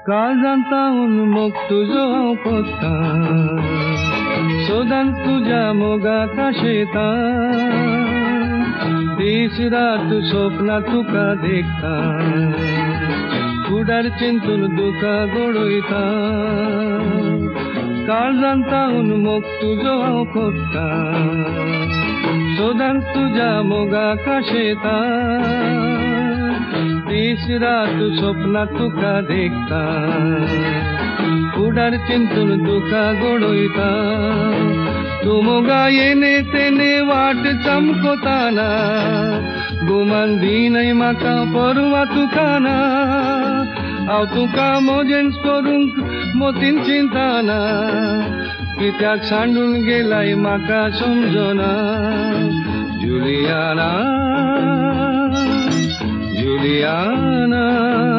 काळजांता उन्मुख तुझो हांव कोत्ता सोदान तुझ्या मोगा काशेता दीस रात स्वप्नां तुका देखता फुडार चिंतून दुका गोडयता काळजांता उन्मुख तुझो हांव कोत्ता सोदान तुझ्या मोगा काशेता दीस रात स्वप्नां तुका देखता फुडार चिंतून दुका गोडयता तू मोगा येने तेने वाट चमकोताना गुमान दिनय म्हाका परवा तुकाना हांव तुका मोजेन्स करूंक मोतीन चिंताना कित्याक सांडून गेलाय म्हाका समजना जुलियाना जुलियाना